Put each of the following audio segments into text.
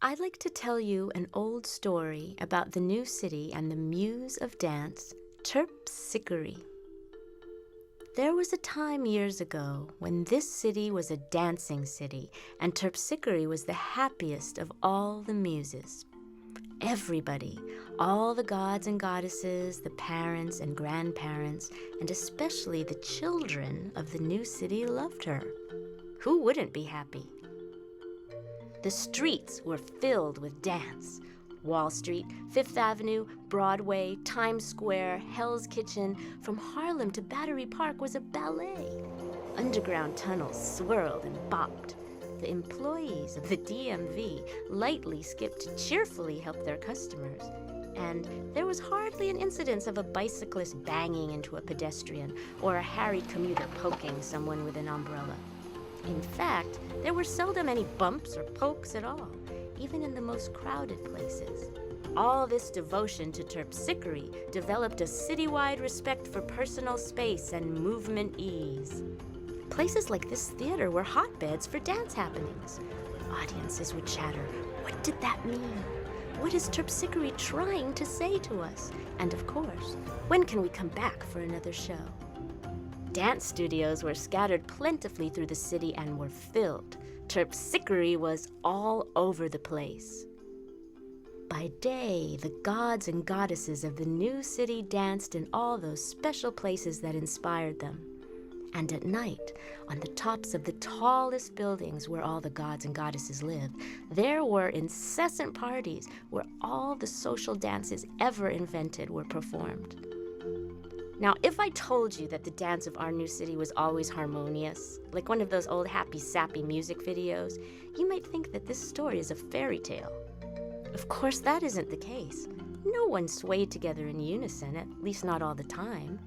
I'd like to tell you an old story about the new city and the muse of dance, Terpsichore. There was a time years ago when this city was a dancing city, and Terpsichore was the happiest of all the muses. Everybody, all the gods and goddesses, the parents and grandparents, and especially the children of the new city loved her. Who wouldn't be happy? The streets were filled with dance. Wall Street, Fifth Avenue, Broadway, Times Square, Hell's Kitchen, from Harlem to Battery Park was a ballet. Underground tunnels swirled and bopped. The employees of the DMV lightly skipped to cheerfully help their customers. And there was hardly an incidence of a bicyclist banging into a pedestrian or a harried commuter poking someone with an umbrella. In fact, there were seldom any bumps or pokes at all, even in the most crowded places. All this devotion to Terpsichore developed a citywide respect for personal space and movement ease. Places like this theater were hotbeds for dance happenings. Audiences would chatter, "What did that mean? What is Terpsichore trying to say to us? And of course, when can we come back for another show?" Dance studios were scattered plentifully through the city and were filled. Terpsichore was all over the place. By day, the gods and goddesses of the new city danced in all those special places that inspired them. And at night, on the tops of the tallest buildings where all the gods and goddesses lived, there were incessant parties where all the social dances ever invented were performed. Now, if I told you that the dance of our new city was always harmonious, like one of those old happy, sappy music videos, you might think that this story is a fairy tale. Of course, that isn't the case. No one swayed together in unison, at least not all the time.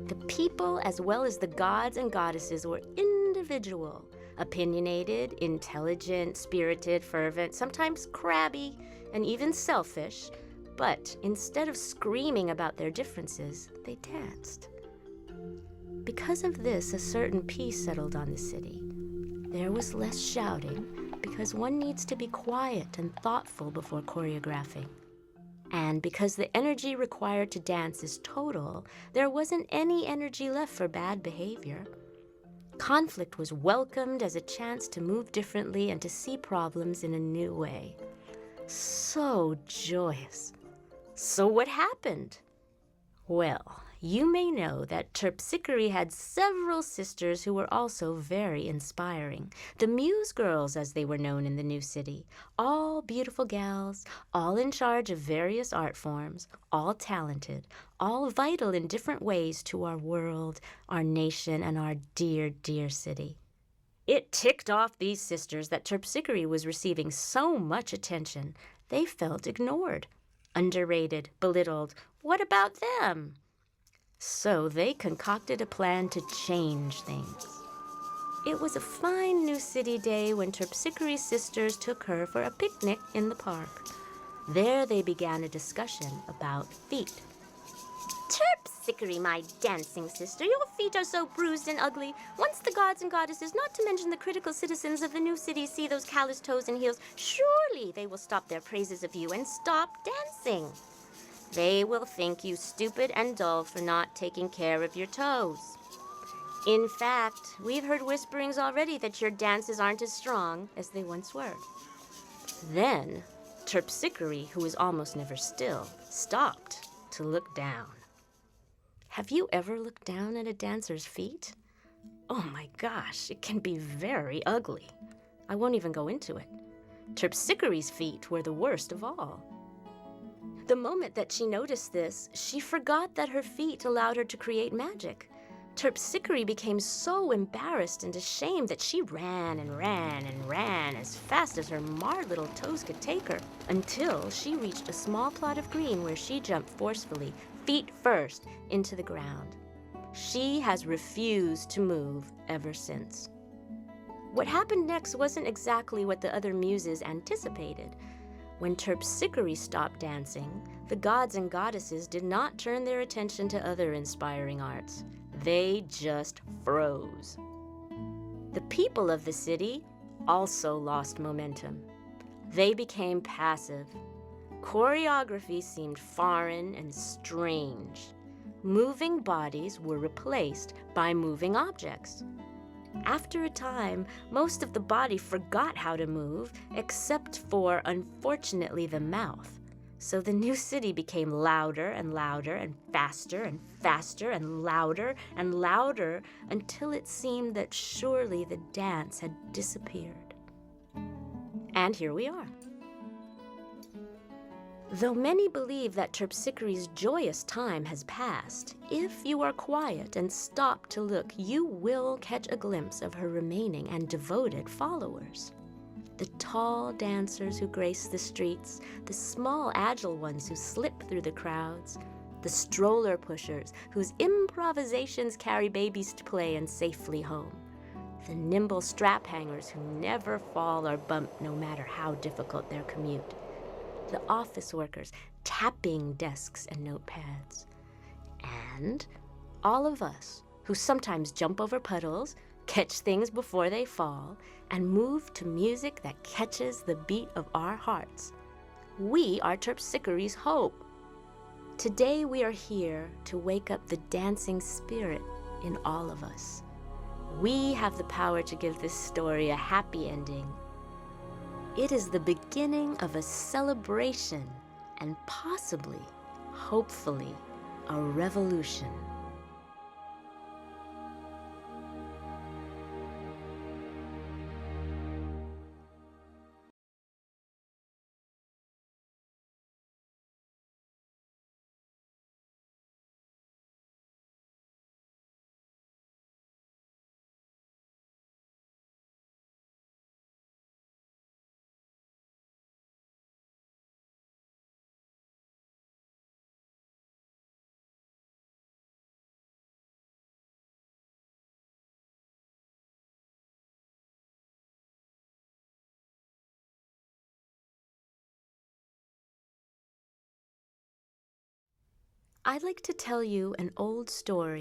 The people, as well as the gods and goddesses, were individual, opinionated, intelligent, spirited, fervent, sometimes crabby, and even selfish. But instead of screaming about their differences, they danced. Because of this, a certain peace settled on the city. There was less shouting, because one needs to be quiet and thoughtful before choreographing. And because the energy required to dance is total, there wasn't any energy left for bad behavior. Conflict was welcomed as a chance to move differently and to see problems in a new way. So joyous. So what happened? Well, you may know that Terpsichore had several sisters who were also very inspiring. The Muse Girls, as they were known in the new city. All beautiful gals, all in charge of various art forms, all talented, all vital in different ways to our world, our nation, and our dear, dear city. It ticked off these sisters that Terpsichore was receiving so much attention. They felt ignored, underrated, belittled. What about them? So they concocted a plan to change things. It was a fine new city day when Terpsichore's sisters took her for a picnic in the park. There they began a discussion about feet. "Terpsichore, my dancing sister, your feet are so bruised and ugly. Once the gods and goddesses, not to mention the critical citizens of the new city, see those calloused toes and heels, surely they will stop their praises of you and stop dancing. They will think you stupid and dull for not taking care of your toes. In fact, we've heard whisperings already that your dances aren't as strong as they once were." Then, Terpsichore, who was almost never still, stopped to look down. Have you ever looked down at a dancer's feet? Oh my gosh, it can be very ugly. I won't even go into it. Terpsichore's feet were the worst of all. The moment that she noticed this, she forgot that her feet allowed her to create magic. Terpsichore became so embarrassed and ashamed that she ran and ran and ran as fast as her marred little toes could take her, until she reached a small plot of green where she jumped forcefully, feet first, into the ground. She has refused to move ever since. What happened next wasn't exactly what the other muses anticipated. When Terpsichore stopped dancing, the gods and goddesses did not turn their attention to other inspiring arts. They just froze. The people of the city also lost momentum. They became passive. Choreography seemed foreign and strange. Moving bodies were replaced by moving objects. After a time, most of the body forgot how to move, except for, unfortunately, the mouth. So the new city became louder and louder and faster and louder until it seemed that surely the dance had disappeared. And here we are. Though many believe that Terpsichore's joyous time has passed, if you are quiet and stop to look, you will catch a glimpse of her remaining and devoted followers. The tall dancers who grace the streets, the small agile ones who slip through the crowds, the stroller pushers whose improvisations carry babies to play and safely home, the nimble strap hangers who never fall or bump no matter how difficult their commute, the office workers tapping desks and notepads, and all of us who sometimes jump over puddles, catch things before they fall, and move to music that catches the beat of our hearts. We are Terpsichore's hope. Today we are here to wake up the dancing spirit in all of us. We have the power to give this story a happy ending. It is the beginning of a celebration and possibly, hopefully, a revolution. I'd like to tell you an old story